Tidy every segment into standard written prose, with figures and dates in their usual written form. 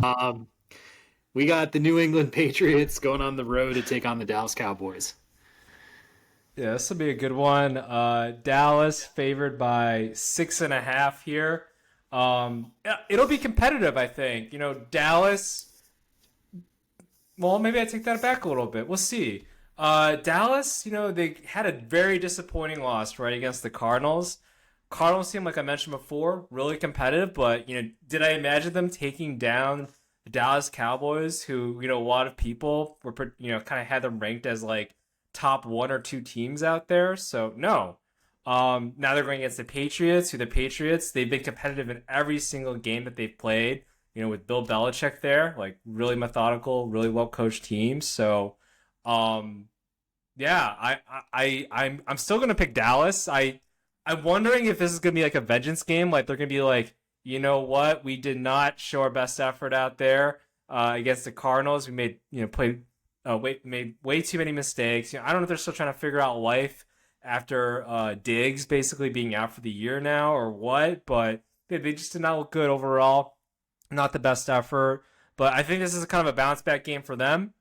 Um, we got the New England Patriots going on the road to take on the Dallas Cowboys. Yeah, this will be a good one. Dallas favored by 6.5 here. Yeah, it'll be competitive, I think. Dallas. Well, maybe I take that back a little bit. We'll see. Dallas, they had a very disappointing loss right against the Cardinals. Cardinals team, like I mentioned before, really competitive. But did I imagine them taking down the Dallas Cowboys, who a lot of people were kind of had them ranked as like top one or two teams out there? So no. Now they're going against the Patriots, who the Patriots they've been competitive in every single game that they've played. With Bill Belichick there, like really methodical, really well coached team. So, um, yeah, I'm still gonna pick Dallas. I'm wondering if this is gonna be like a vengeance game. Like they're gonna be like, you know what, we did not show our best effort out there against the Cardinals. We made way too many mistakes. I don't know if they're still trying to figure out life after Diggs basically being out for the year now or what, but they just did not look good overall. Not the best effort, but I think this is kind of a bounce back game for them.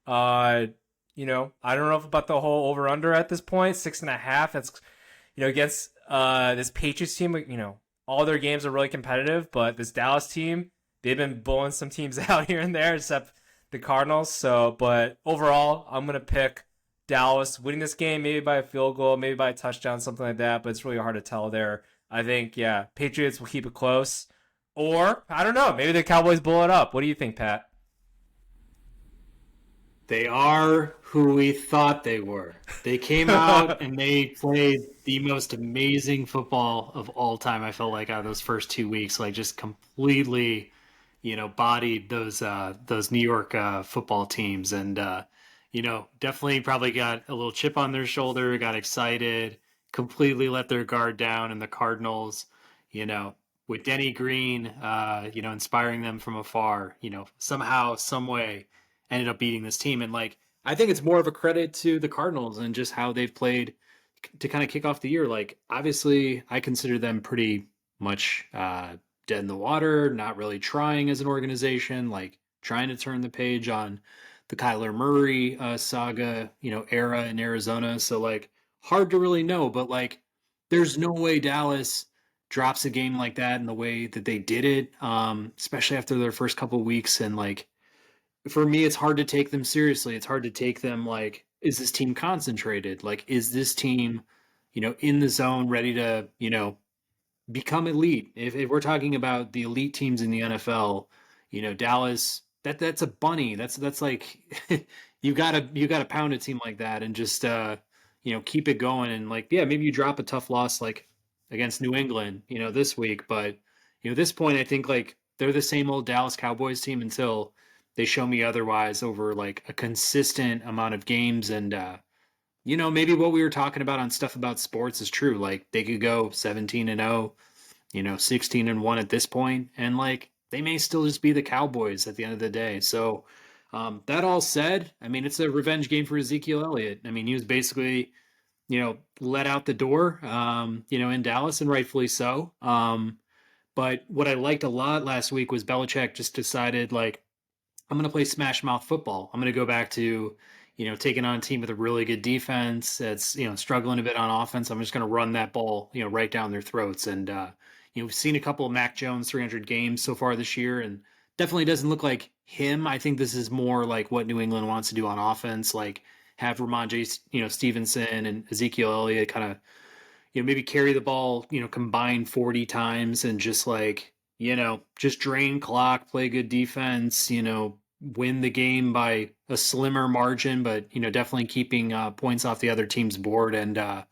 Uh, I don't know about the whole over under at this point, 6.5. That's against this Patriots team. All their games are really competitive, but this Dallas team, they've been blowing some teams out here and there, except the Cardinals. So, but overall, I'm gonna pick Dallas winning this game, maybe by a field goal, maybe by a touchdown, something like that. But it's really hard to tell there. I think, yeah, Patriots will keep it close. Or, I don't know, maybe the Cowboys blow it up. What do you think, Pat? They are who we thought they were. They came out and they played the most amazing football of all time. I felt like out of those first 2 weeks, like just completely, bodied those New York football teams, and definitely probably got a little chip on their shoulder, got excited, completely let their guard down, and the Cardinals, you know, with Denny Green, inspiring them from afar, somehow, some way ended up beating this team. And like, I think it's more of a credit to the Cardinals and just how they've played to kind of kick off the year. Like, obviously, I consider them pretty much dead in the water, not really trying as an organization, like trying to turn the page on the Kyler Murray saga, era in Arizona. So like, hard to really know, but like, there's no way Dallas drops a game like that in the way that they did it, especially after their first couple of weeks. And like, for me, it's hard to take them seriously. It's hard to take them like, is this team concentrated? Like, is this team, in the zone, ready to, become elite? If we're talking about the elite teams in the NFL, Dallas, that's a bunny. That's like you gotta pound a team like that and just keep it going. And like, yeah, maybe you drop a tough loss like against New England, this week, but at this point, I think like they're the same old Dallas Cowboys team until they show me otherwise over like a consistent amount of games. And maybe what we were talking about on stuff about sports is true. Like they could go 17-0, 16-1 at this point, and like they may still just be the Cowboys at the end of the day. So that all said, I mean, it's a revenge game for Ezekiel Elliott. I mean, he was basically let out the door, in Dallas, and rightfully so. But what I liked a lot last week was Belichick just decided, like, I'm going to play smash mouth football. I'm going to go back to, taking on a team with a really good defense that's, struggling a bit on offense. I'm just going to run that ball, right down their throats. And, we've seen a couple of Mac Jones 300 games so far this year, and definitely doesn't look like him. I think this is more like what New England wants to do on offense, like have Ramondre, Stevenson and Ezekiel Elliott kind of, maybe carry the ball, combined 40 times and just like, just drain clock, play good defense, win the game by a slimmer margin, but, definitely keeping points off the other team's board. And,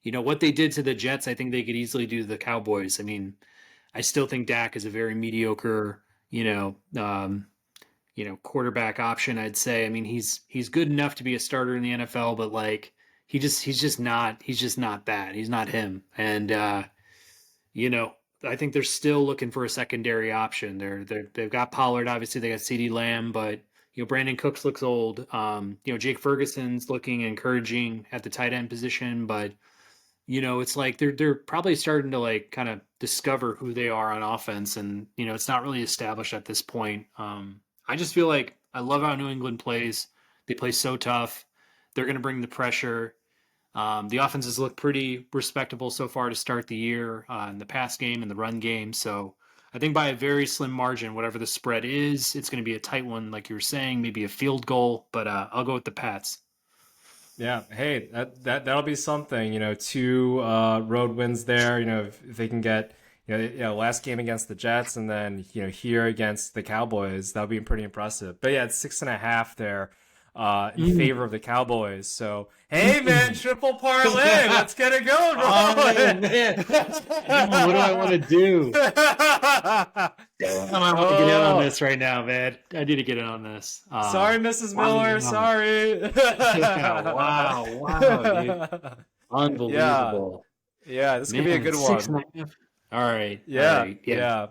what they did to the Jets, I think they could easily do to the Cowboys. I mean, I still think Dak is a very mediocre, quarterback option, I'd say. I mean, he's good enough to be a starter in the NFL, but like he's just not that. He's not him. And you know, I think they're still looking for a secondary option. They've got Pollard, obviously they got CeeDee Lamb, but Brandon Cooks looks old. Jake Ferguson's looking encouraging at the tight end position, but it's like they're probably starting to like kind of discover who they are on offense, and it's not really established at this point. I just feel like I love how New England plays. They play so tough. They're going to bring the pressure. The offenses look pretty respectable so far to start the year in the pass game and the run game. So I think by a very slim margin, whatever the spread is, it's going to be a tight one, like you were saying, maybe a field goal. But I'll go with the Pats. Yeah, hey, that'll be something. Two road wins there. If they can get last game against the Jets and then here against the Cowboys, that'll be pretty impressive. But yeah, it's 6.5 there in favor of the Cowboys. So hey, man, triple parlay, let's get it going, bro. Oh man, what do I want to do? I want to get in on this right now, man. I need to get in on this. Sorry, Mrs. Miller. Sorry. Yeah, wow, dude. Unbelievable. Yeah, this could be a good one. 6.5. All right. Yeah, all right, yeah.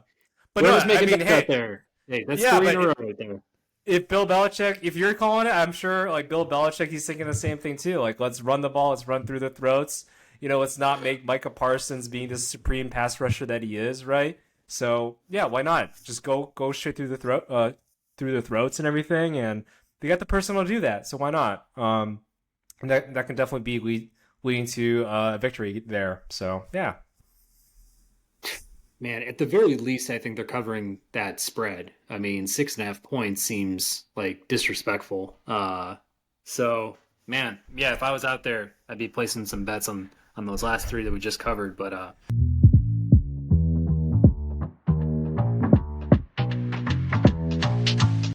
But Whoever's no, making hey, that there. Hey, that's 3 in a row right there. If Bill Belichick, if you're calling it, I'm sure like Bill Belichick, he's thinking the same thing too. Like, let's run the ball, let's run through the throats. Let's not make Micah Parsons being the supreme pass rusher that he is, right? So yeah, why not? Just go straight through the throats and everything, and they got the personnel to do that. So why not? And that can definitely be leading to a victory there. So yeah. Man, at the very least, I think they're covering that spread. I mean, 6.5 points seems like disrespectful. So man, yeah, if I was out there, I'd be placing some bets on those last 3 that we just covered. But